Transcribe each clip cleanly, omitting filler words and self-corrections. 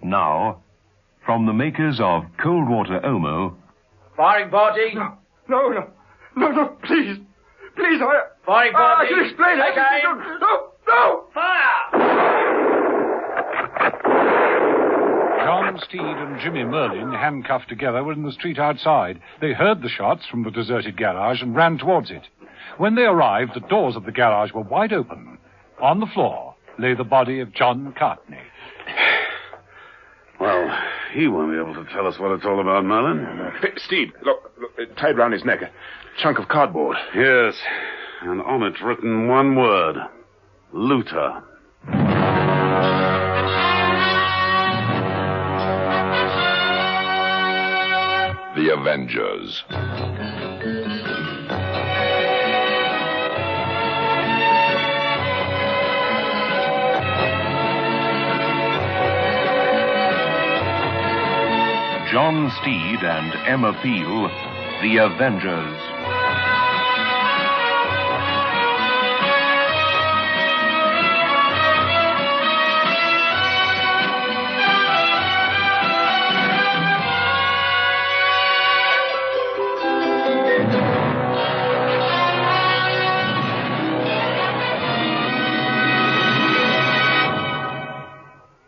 Now, from the makers of Cold Water Omo... Firing party? No, please. Please, Firing party? I can explain it. Again? No! Fire! John Steed and Jimmy Merlin, handcuffed together, were in the street outside. They heard the shots from the deserted garage and ran towards it. When they arrived, the doors of the garage were wide open. On the floor lay the body of John Cartney. Well, he won't be able to tell us what it's all about, Merlin. Steed, look, tied round his neck. A chunk of cardboard. Yes, and on it written one word. Luther. The Avengers. John Steed and Emma Peel, The Avengers.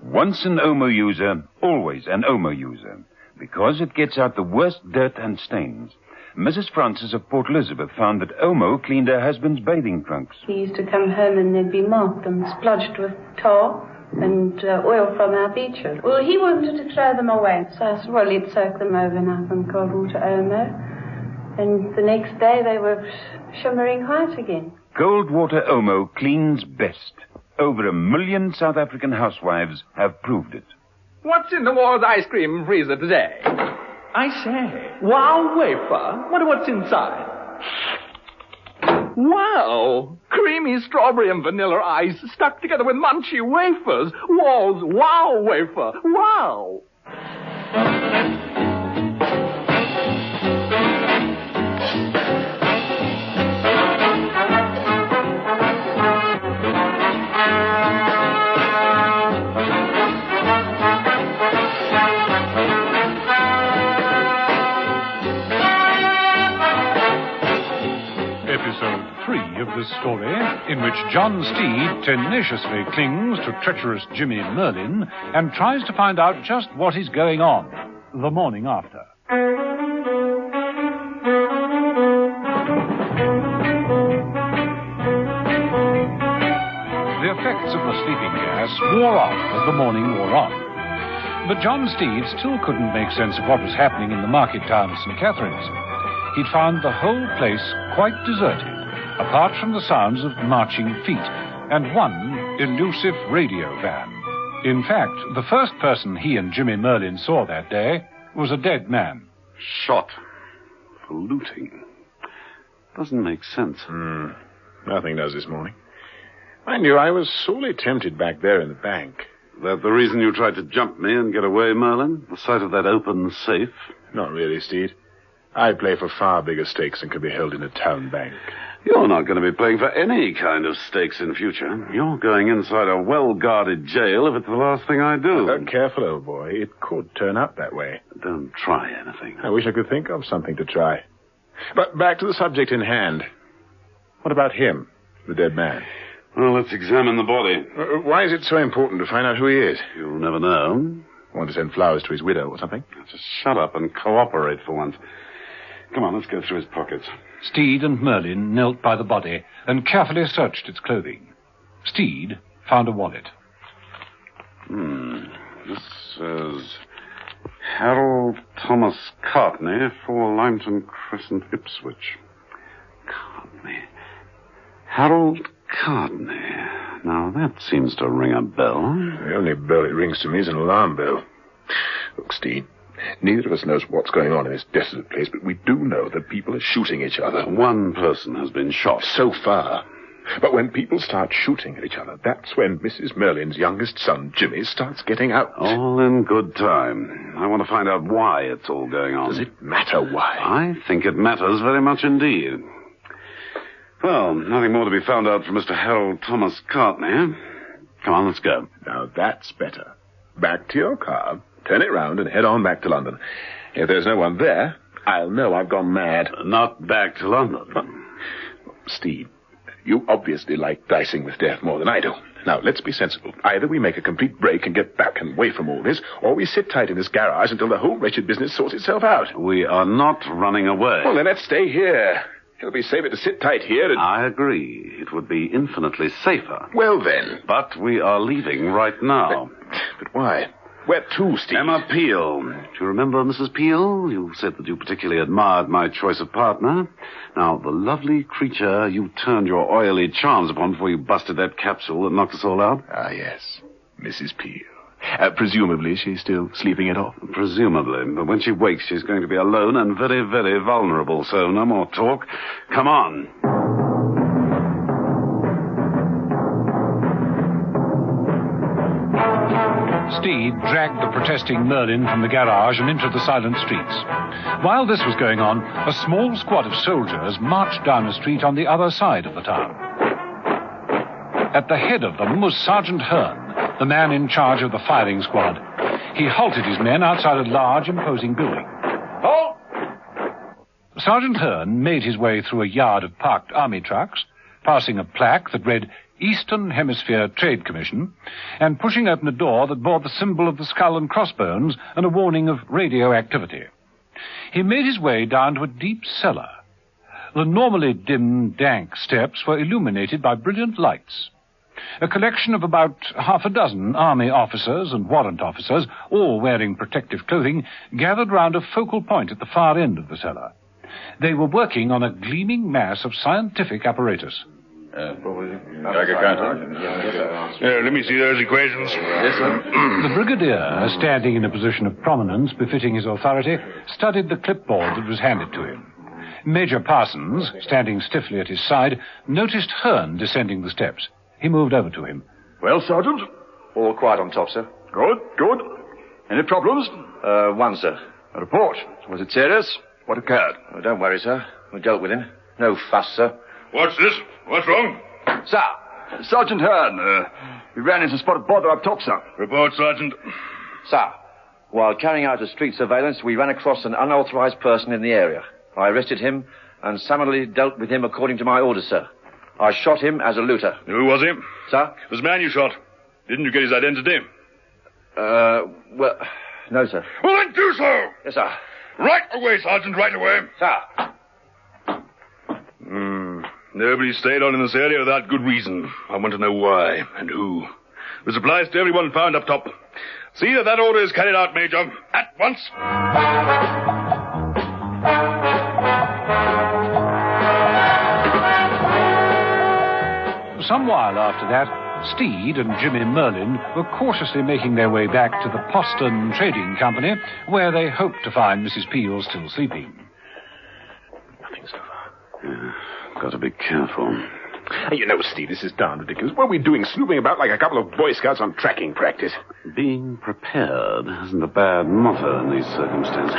Once an Omo user, always an Omo user, because it gets out the worst dirt and stains. Mrs. Francis of Port Elizabeth found that Omo cleaned her husband's bathing trunks. He used to come home and they'd be marked and splodged with tar and oil from our beaches. Well, he wanted to throw them away, so I said, well, he'd soak them overnight in cold water Omo. And the next day they were shimmering white again. Cold water Omo cleans best. Over 1 million South African housewives have proved it. What's in the Ward's ice cream freezer today? I say, wow wafer. Wonder what's inside. Wow! Creamy strawberry and vanilla ice stuck together with munchy wafers. Ward's wow wafer. Wow! Episode 3 of this story, in which John Steed tenaciously clings to treacherous Jimmy Merlin and tries to find out just what is going on the morning after. The effects of the sleeping gas wore off as the morning wore on. But John Steed still couldn't make sense of what was happening in the market town of St. Catherine's. He'd found the whole place quite deserted, apart from the sounds of marching feet and one elusive radio van. In fact, the first person he and Jimmy Merlin saw that day was a dead man. Shot for looting. Doesn't make sense. Nothing does this morning. Mind you, I was sorely tempted back there in the bank. That the reason you tried to jump me and get away, Merlin? The sight of that open safe? Not really, Steed. I play for far bigger stakes than can be held in a town bank. You're not going to be playing for any kind of stakes in future. You're going inside a well-guarded jail if it's the last thing I do. Careful, old boy. It could turn out that way. Don't try anything. I wish I could think of something to try. But back to the subject in hand. What about him, the dead man? Well, let's examine the body. Why is it so important to find out who he is? You'll never know. Want to send flowers to his widow or something? Just shut up and cooperate for once. Come on, let's go through his pockets. Steed and Merlin knelt by the body and carefully searched its clothing. Steed found a wallet. This says Harold Thomas Cartney, 4 Lymington Crescent, Ipswich. Cartney. Harold Cartney. Now, that seems to ring a bell. The only bell it rings to me is an alarm bell. Look, Steed, neither of us knows what's going on in this desolate place, but we do know that people are shooting each other. One person has been shot. So far. But when people start shooting at each other, that's when Mrs. Merlin's youngest son, Jimmy, starts getting out. All in good time. I want to find out why it's all going on. Does it matter why? I think it matters very much indeed. Well, nothing more to be found out from Mr. Harold Thomas Cartney. Come on, let's go. Now, that's better. back to your car, turn it round, and head on back to London. If there's no one there, I'll know I've gone mad. Not back to London. Steve, you obviously like dicing with death more than I do. Now, let's be sensible. Either we make a complete break and get back and away from all this, or we sit tight in this garage until the whole wretched business sorts itself out. We are not running away. Well, then let's stay here. It'll be safer to sit tight here and... I agree. It would be infinitely safer. Well, then. But we are leaving right now. But why? Where to, Steve? Emma Peel. Do you remember Mrs. Peel? You said that you particularly admired my choice of partner. Now, the lovely creature you turned your oily charms upon before you busted that capsule that knocked us all out? Ah, yes. Mrs. Peel. Presumably she's still sleeping it off. Presumably. But when she wakes, she's going to be alone and very, very vulnerable. So no more talk. Come on. Steed dragged the protesting Merlin from the garage and into the silent streets. While this was going on, a small squad of soldiers marched down a street on the other side of the town. At the head of them was Sergeant Hearn, the man in charge of the firing squad. He halted his men outside a large, imposing building. Halt! Sergeant Hearn made his way through a yard of parked army trucks, passing a plaque that read Eastern Hemisphere Trade Commission, and pushing open a door that bore the symbol of the skull and crossbones and a warning of radioactivity. He made his way down to a deep cellar. The normally dim, dank steps were illuminated by brilliant lights. A collection of about half a dozen army officers and warrant officers, all wearing protective clothing, gathered round a focal point at the far end of the cellar. They were working on a gleaming mass of scientific apparatus. Let me see those equations. Yes, sir. The brigadier, standing in a position of prominence befitting his authority, studied the clipboard that was handed to him. Major Parsons, standing stiffly at his side, noticed Hearn descending the steps. He moved over to him. Well, Sergeant? All quiet on top, sir. Good, good. Any problems? One, sir. A report. Was it serious? What occurred? Oh, don't worry, sir. We dealt with him. No fuss, sir. What's this? What's wrong? Sir, Sergeant Hearn, we ran into a spot of bother up top, sir. Report, Sergeant. Sir, while carrying out a street surveillance, we ran across an unauthorized person in the area. I arrested him and summarily dealt with him according to my orders, sir. I shot him as a looter. Who was he? Sir? It was the man you shot. Didn't you get his identity? Well, no, sir. Well, then do so! Yes, sir. Right away, Sergeant, right away. Sir. Nobody stayed on in this area without good reason. I want to know why and who. The supplies to everyone found up top. See that order is carried out, Major. At once. Some while after that, Steed and Jimmy Merlin were cautiously making their way back to the Poston Trading Company, where they hoped to find Mrs. Peel still sleeping. Nothing so far. Yeah, got to be careful. You know, Steve, this is darn ridiculous. What are we doing, snooping about like a couple of Boy Scouts on tracking practice? Being prepared isn't a bad motto in these circumstances. I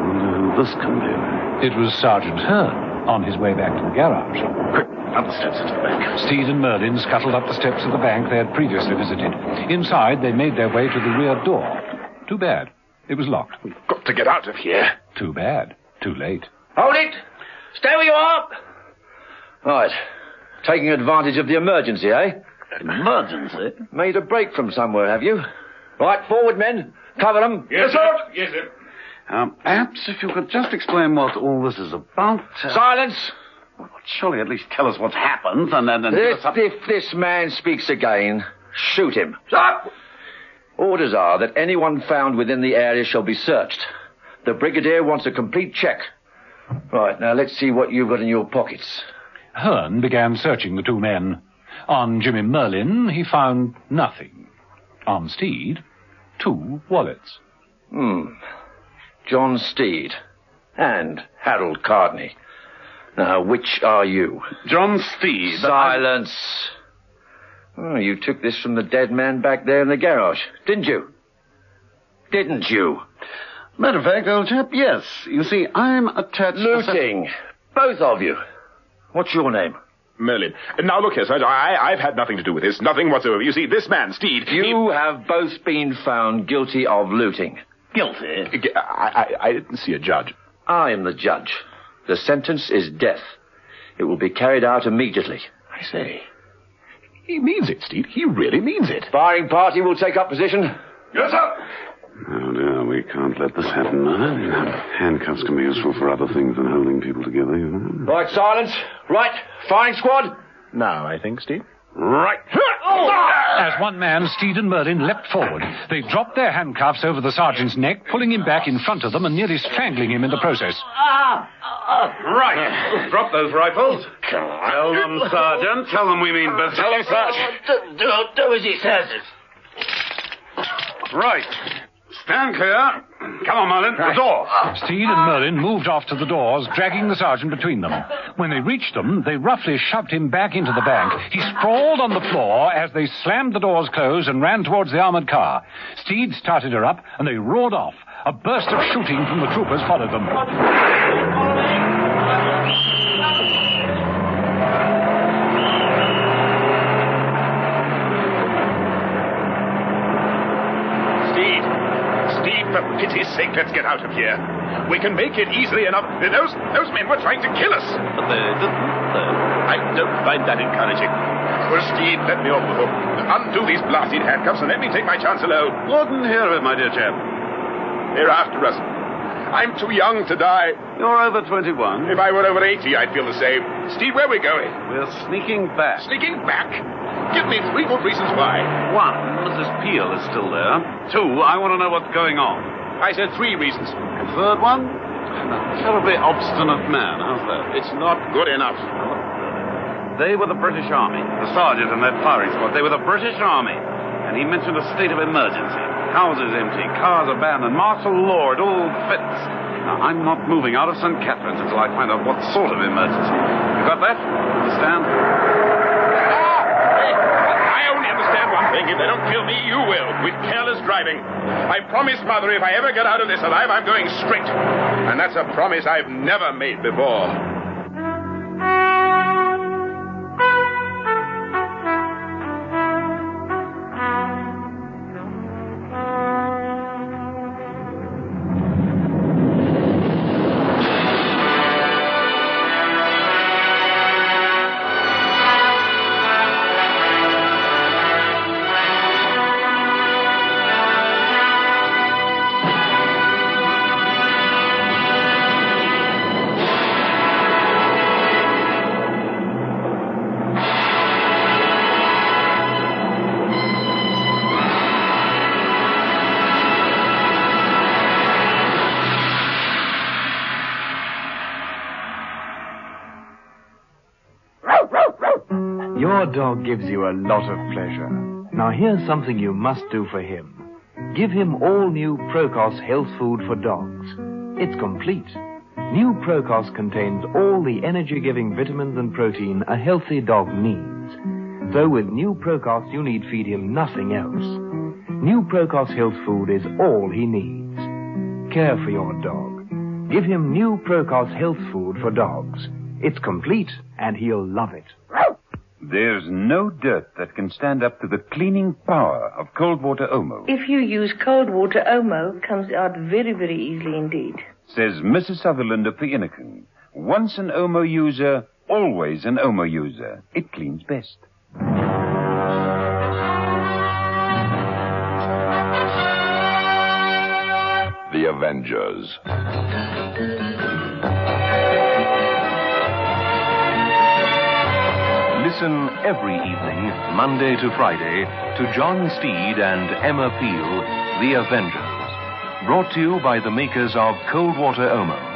wonder who this can be. It was Sergeant Hearn on his way back to the garage. Quick, up the steps into the bank. Steed and Merlin scuttled up the steps of the bank they had previously visited. Inside, they made their way to the rear door. Too bad. It was locked. We've got to get out of here. Too bad. Too late. Hold it! Stay where you are! Right. Taking advantage of the emergency, eh? Emergency? Made a break from somewhere, have you? Right, forward, men. Cover them. Yes, sir. Yes, sir. Perhaps if you could just explain what all this is about. Silence! Well, surely at least tell us what's happened and then... If this man speaks again, shoot him. Stop! Orders are that anyone found within the area shall be searched. The Brigadier wants a complete check. Right, now let's see what you've got in your pockets. Hearn began searching the two men. On Jimmy Merlin, he found nothing. On Steed, 2 wallets. John Steed and Harold Cardney. Now, which are you? John Steed. Silence. Oh, you took this from the dead man back there in the garage, didn't you? Didn't you? Matter of fact, old chap, yes. You see, I'm attached Looting. Both of you. What's your name? Merlin. Now, look here, Sergeant. I've had nothing to do with this. Nothing whatsoever. You see, this man, Steed... You have both been found guilty of looting. Guilty? I didn't see a judge. I am the judge. The sentence is death. It will be carried out immediately. I say, he means it, Steed. He really means it. Firing party will take up position. Yes, sir. Oh, dear, we can't let this happen, handcuffs can be useful for other things than holding people together, you know. Right, silence. Right, firing squad. Now, I think, Steed. Right. As one man, Steed and Merlin leapt forward. They dropped their handcuffs over the sergeant's neck, pulling him back in front of them and nearly strangling him in the process. Right. Drop those rifles. Tell them, Sergeant. Tell them we mean business. Tell him, Sergeant. Do as he says. Right. Stand clear. Come on, Merlin. The door. Steed and Merlin moved off to the doors, dragging the sergeant between them. When they reached them, they roughly shoved him back into the bank. He sprawled on the floor as they slammed the doors closed and ran towards the armored car. Steed started her up, and they roared off. A burst of shooting from the troopers followed them. For pity's sake, let's get out of here. We can make it easily enough. Those men were trying to kill us. But they didn't. I don't find that encouraging. Well, Steve, let me off the hook. Undo these blasted handcuffs and let me take my chance alone. Wouldn't hear of it, my dear chap. They're after us. I'm too young to die. You're over 21. If I were over 80, I'd feel the same. Steve, where are we going? We're sneaking back. Sneaking back? Give me 3 good reasons why. 1, Mrs. Peel is still there. 2, I want to know what's going on. I said 3 reasons. And 3rd one? A terribly obstinate man. How's that? It's not good enough. They were the British Army. The sergeant and that firing squad. They were the British Army. And he mentioned a state of emergency. Houses empty, cars abandoned, martial law, it all fits. Now, I'm not moving out of St. Catherine's until I find out what sort of emergency. You got that? Understand? I only understand one thing. If they don't kill me, you will, with careless driving. I promised Mother if I ever get out of this alive, I'm going straight. And that's a promise I've never made before. Your dog gives you a lot of pleasure. Now here's something you must do for him. Give him all new Procos health food for dogs. It's complete. New Procos contains all the energy-giving vitamins and protein a healthy dog needs. So with New Procos, you need feed him nothing else. New Procos health food is all he needs. Care for your dog. Give him New Procos health food for dogs. It's complete, and he'll love it. There's no dirt that can stand up to the cleaning power of cold water Omo. If you use cold water, Omo comes out very, very easily indeed. Says Mrs. Sutherland of the Inniken. Once an Omo user, always an Omo user. It cleans best. The Avengers. Listen every evening, Monday to Friday, to John Steed and Emma Peel, The Avengers. Brought to you by the makers of Cold Water Omo.